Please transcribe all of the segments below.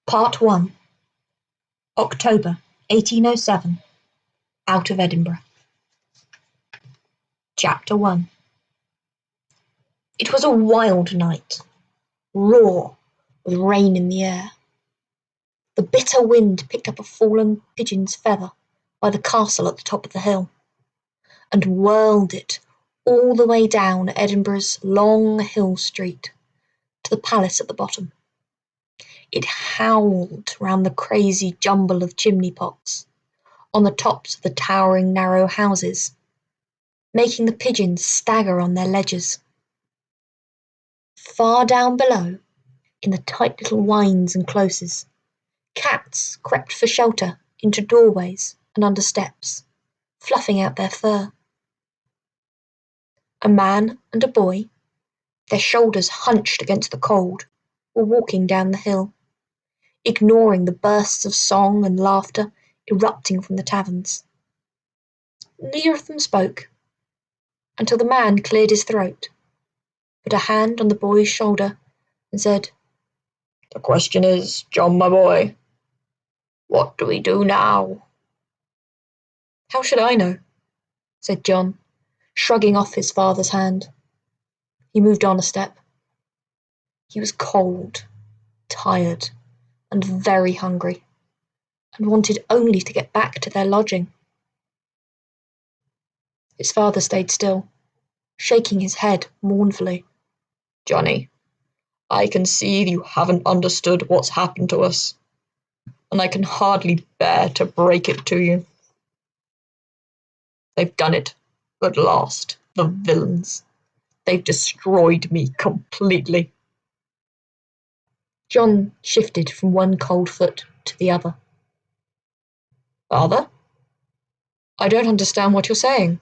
Part 1. October 1807. Out of Edinburgh. Chapter 1. It was a wild night, raw, with rain in the air. The bitter wind picked up a fallen pigeon's feather by the castle at the top of the hill, and whirled it all the way down Edinburgh's long hill street to the palace at the bottom. It howled round the crazy jumble of chimney pots on the tops of the towering narrow houses, making the pigeons stagger on their ledges. Far down below, in the tight little wynds and closes, cats crept for shelter into doorways and under steps, fluffing out their fur. A man and a boy, their shoulders hunched against the cold, were walking down the hill, ignoring the bursts of song and laughter erupting from the taverns. Neither of them spoke, until the man cleared his throat, put a hand on the boy's shoulder, and said, "The question is, John, my boy, what do we do now?" "How should I know?" said John, shrugging off his father's hand. He moved on a step. He was cold, tired, and very hungry, and wanted only to get back to their lodging. His father stayed still, shaking his head mournfully. "Johnny, I can see you haven't understood what's happened to us, and I can hardly bear to break it to you. They've done it at last, the villains. They've destroyed me completely." John shifted from one cold foot to the other. "Father? I don't understand what you're saying.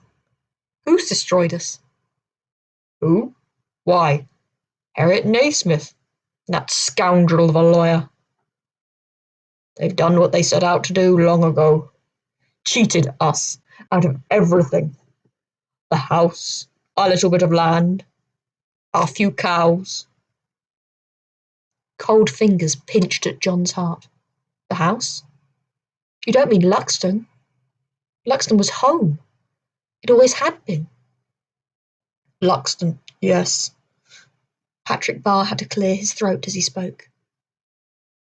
Who's destroyed us?" "Who? Why, Harriet Naismith, that scoundrel of a lawyer. They've done what they set out to do long ago. Cheated us out of everything. The house, our little bit of land, our few cows." Cold fingers pinched at John's heart. "The house? You don't mean Luxton? Luxton was home. It always had been." "Luxton, yes." Patrick Barr had to clear his throat as he spoke.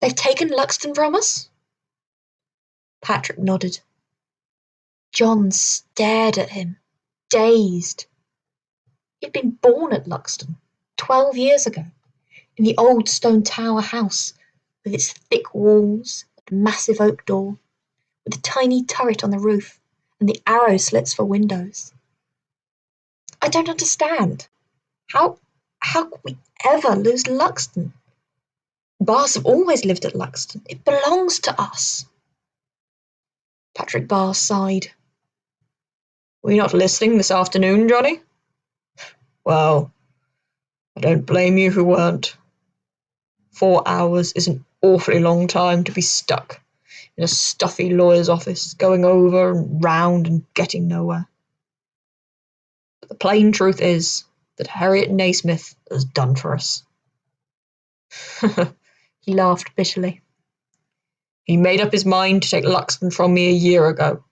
"They've taken Luxton from us?" Patrick nodded. John stared at him, dazed. He'd been born at Luxton 12 years ago, in the old stone tower house with its thick walls and massive oak door, with a tiny turret on the roof and the arrow slits for windows. "I don't understand. How could we ever lose Luxton? Barrs have always lived at Luxton. It belongs to us." Patrick Barr sighed. "Were you not listening this afternoon, Johnny? Well, I don't blame you if you weren't. 4 hours is an awfully long time to be stuck in a stuffy lawyer's office, going over and round and getting nowhere. But the plain truth is that Harriet Naismith has done for us." He laughed bitterly. "He made up his mind to take Luxton from me a year ago,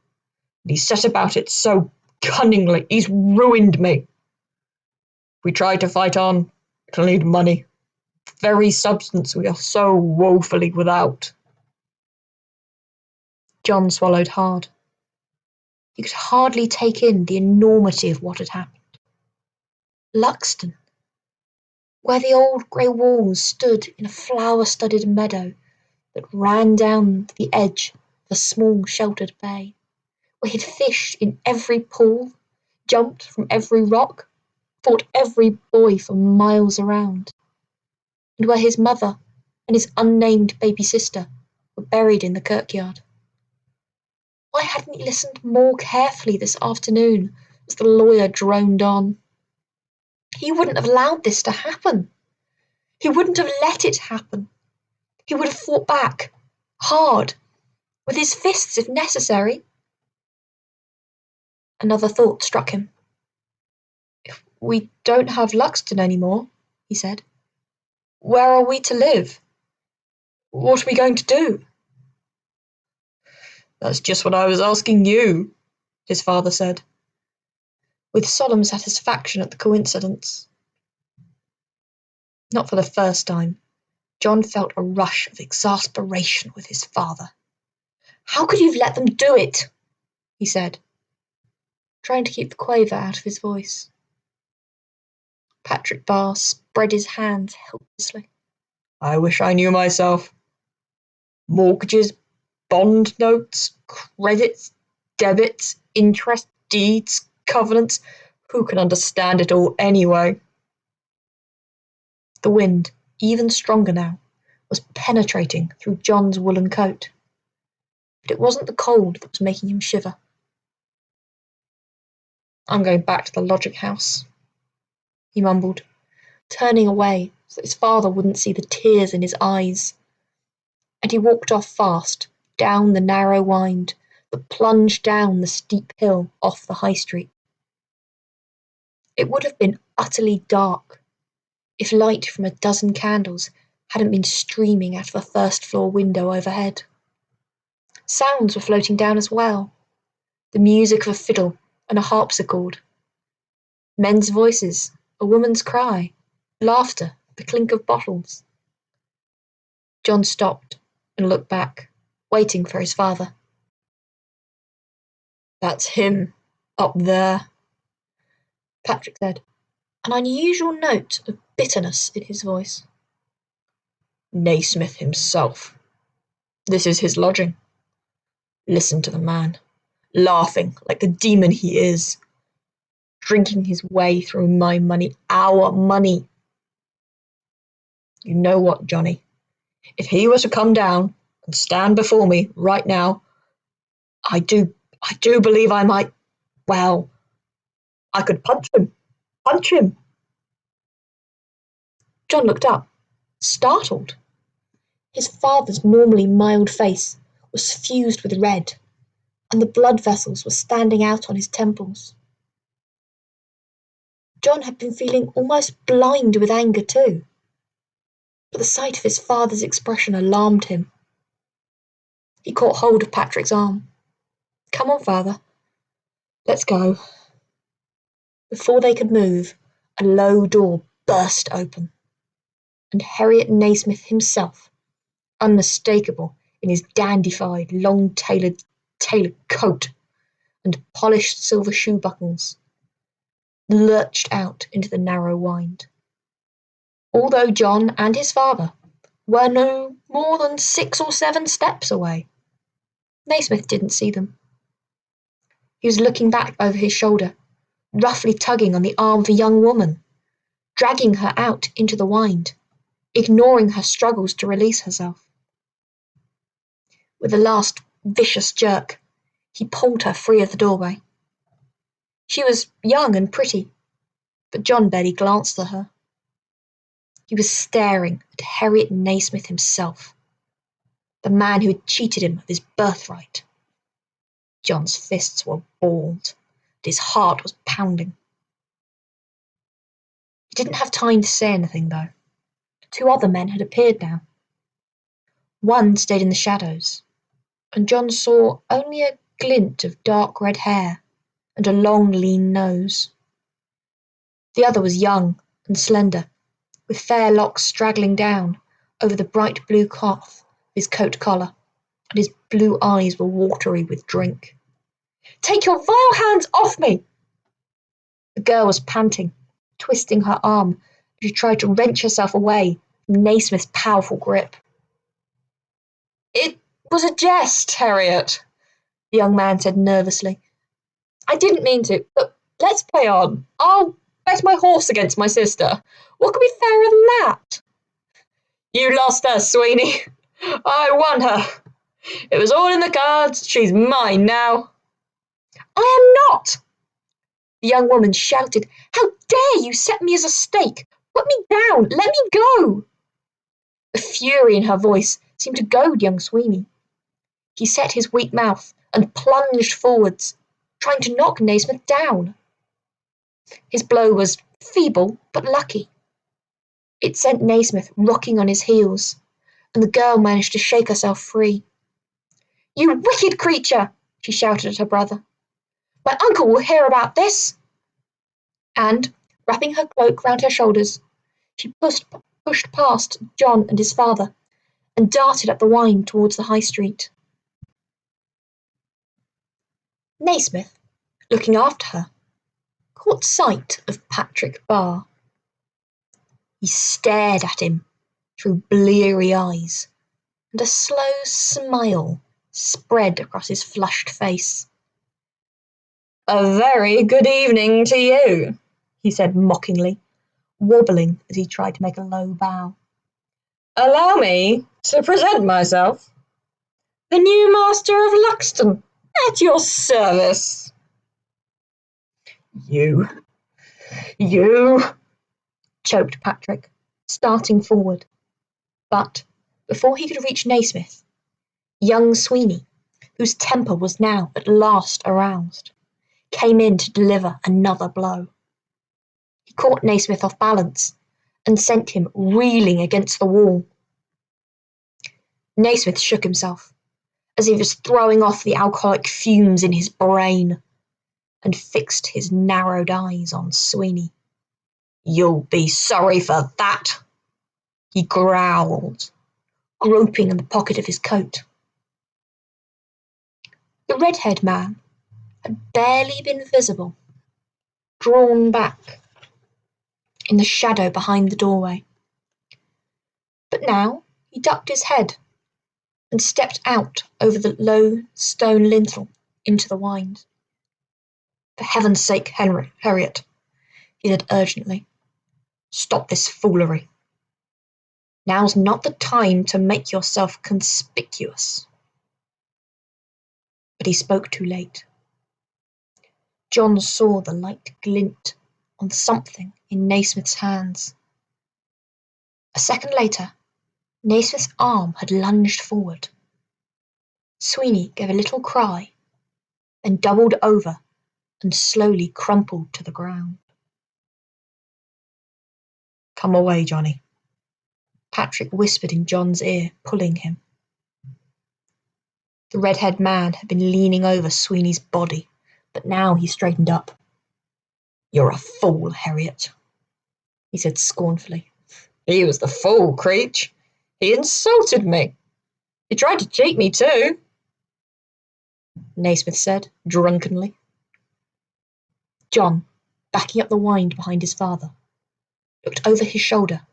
and he set about it so cunningly. He's ruined me. If we try to fight on, it'll need money, the very substance we are so woefully without." John swallowed hard. He could hardly take in the enormity of what had happened. Luxton, where the old grey walls stood in a flower-studded meadow that ran down to the edge of a small sheltered bay, where he'd fished in every pool, jumped from every rock, fought every boy for miles around, and where his mother and his unnamed baby sister were buried in the kirkyard. Why hadn't he listened more carefully this afternoon as the lawyer droned on? He wouldn't have allowed this to happen. He wouldn't have let it happen. He would have fought back, hard, with his fists if necessary. Another thought struck him. "If we don't have Luxton anymore," he said, "where are we to live?" What are we going to do? That's just what I was asking you, his father said, with solemn satisfaction at the coincidence. Not for the first time, John felt a rush of exasperation with his father. How could you have let them do it? He said, trying to keep the quaver out of his voice. Patrick Barr spread his hands helplessly. I wish I knew myself. Mortgages, bond notes, credits, debits, interest, deeds, covenants. Who can understand it all anyway? The wind, even stronger now, was penetrating through John's woolen coat. But it wasn't the cold that was making him shiver. I'm going back to the lodging house, he mumbled, turning away so that his father wouldn't see the tears in his eyes. And he walked off fast, down the narrow wynd that plunged down the steep hill off the high street. It would have been utterly dark if light from a dozen candles hadn't been streaming out of a first-floor window overhead. Sounds were floating down as well, the music of a fiddle and a harpsichord. Men's voices, a woman's cry, laughter, the clink of bottles. John stopped and looked back, waiting for his father. That's him, up there, Patrick said, an unusual note of bitterness in his voice. Naismith himself. This is his lodging. Listen to the man, laughing like the demon he is, drinking his way through my money, our money. You know what, Johnny? If he were to come down and stand before me right now, I do believe I might, well, I could punch him. John looked up, startled. His father's normally mild face was suffused with red, and the blood vessels were standing out on his temples. John had been feeling almost blind with anger too, but the sight of his father's expression alarmed him. He caught hold of Patrick's arm. Come on, father. Let's go. Before they could move, a low door burst open, and Harriet Naismith himself, unmistakable in his dandified, long-tailored coat and polished silver shoe buckles, lurched out into the narrow wynd. Although John and his father were no more than 6 or 7 steps away, Naismith didn't see them. He was looking back over his shoulder, roughly tugging on the arm of a young woman, dragging her out into the wynd, ignoring her struggles to release herself. With a last vicious jerk, he pulled her free of the doorway. She was young and pretty, but John barely glanced at her. He was staring at Harriet Naismith himself, the man who had cheated him of his birthright. John's fists were balled, and his heart was pounding. He didn't have time to say anything, though. 2 other men had appeared now. One stayed in the shadows, and John saw only a glint of dark red hair and a long, lean nose. The other was young and slender, with fair locks straggling down over the bright blue cloth of his coat collar, and his blue eyes were watery with drink. Take your vile hands off me! The girl was panting, twisting her arm as she tried to wrench herself away from Naismith's powerful grip. It was a jest, Harriet, the young man said nervously. I didn't mean to, but let's play on. I'll bet my horse against my sister. What could be fairer than that? You lost her, Sweeney. I won her. It was all in the cards. She's mine now. I am not! The young woman shouted. How dare you set me as a stake? Put me down! Let me go! The fury in her voice seemed to goad young Sweeney. He set his weak mouth and plunged forwards, trying to knock Naismith down. His blow was feeble but lucky. It sent Naismith rocking on his heels, and the girl managed to shake herself free. "You wicked creature!" she shouted at her brother. "My uncle will hear about this!" And, wrapping her cloak round her shoulders, she pushed past John and his father and darted up the Wynd towards the high street. Naismith, looking after her, caught sight of Patrick Barr. He stared at him through bleary eyes, and a slow smile spread across his flushed face. "A very good evening to you," he said mockingly, wobbling as he tried to make a low bow. "Allow me to present myself. The new master of Luxton, at your service." You, choked Patrick, starting forward. But before he could reach Naismith, young Sweeney, whose temper was now at last aroused, came in to deliver another blow. He caught Naismith off balance and sent him reeling against the wall. Naismith shook himself, as if he was throwing off the alcoholic fumes in his brain, and fixed his narrowed eyes on Sweeney. "You'll be sorry for that," he growled, groping in the pocket of his coat. The red-haired man had barely been visible, drawn back in the shadow behind the doorway. But now he ducked his head and stepped out over the low stone lintel into the Wynd. "For heaven's sake, Harriet," he said urgently, "stop this foolery. Now's not the time to make yourself conspicuous." But he spoke too late. John saw the light glint on something in Naismith's hands. A second later, Naismith's arm had lunged forward. Sweeney gave a little cry, then doubled over and slowly crumpled to the ground. "Come away, Johnny," Patrick whispered in John's ear, pulling him. The red-haired man had been leaning over Sweeney's body, but now he straightened up. "You're a fool, Harriet," he said scornfully. "He was the fool, Creech. He insulted me. He tried to cheat me too," Naismith said drunkenly. John, backing up the Wynd behind his father, looked over his shoulder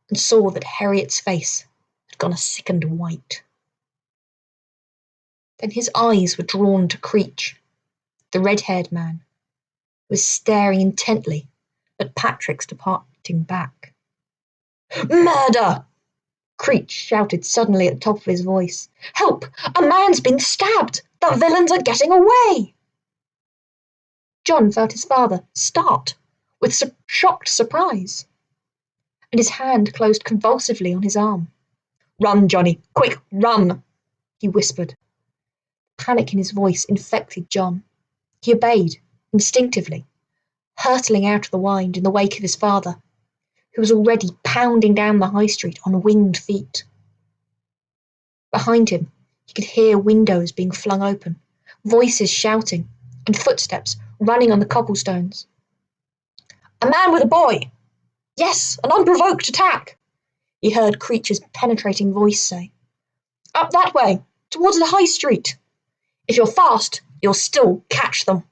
and saw that Harriet's face had gone a sickened white. Then his eyes were drawn to Creech, the red-haired man, who was staring intently at Patrick's departing back. "Murder!" Creech shouted suddenly at the top of his voice. "Help! A man's been stabbed! The villains are getting away!" John felt his father start with shocked surprise, and his hand closed convulsively on his arm. "Run, Johnny! Quick, run!" he whispered. Panic in his voice infected John. He obeyed, instinctively, hurtling out of the Wynd in the wake of his father, who was already pounding down the high street on winged feet. Behind him, he could hear windows being flung open, voices shouting, and footsteps running on the cobblestones. "A man with a boy! Yes, an unprovoked attack!" he heard Creech's penetrating voice say. "Up that way, towards the high street. If you're fast, you'll still catch them."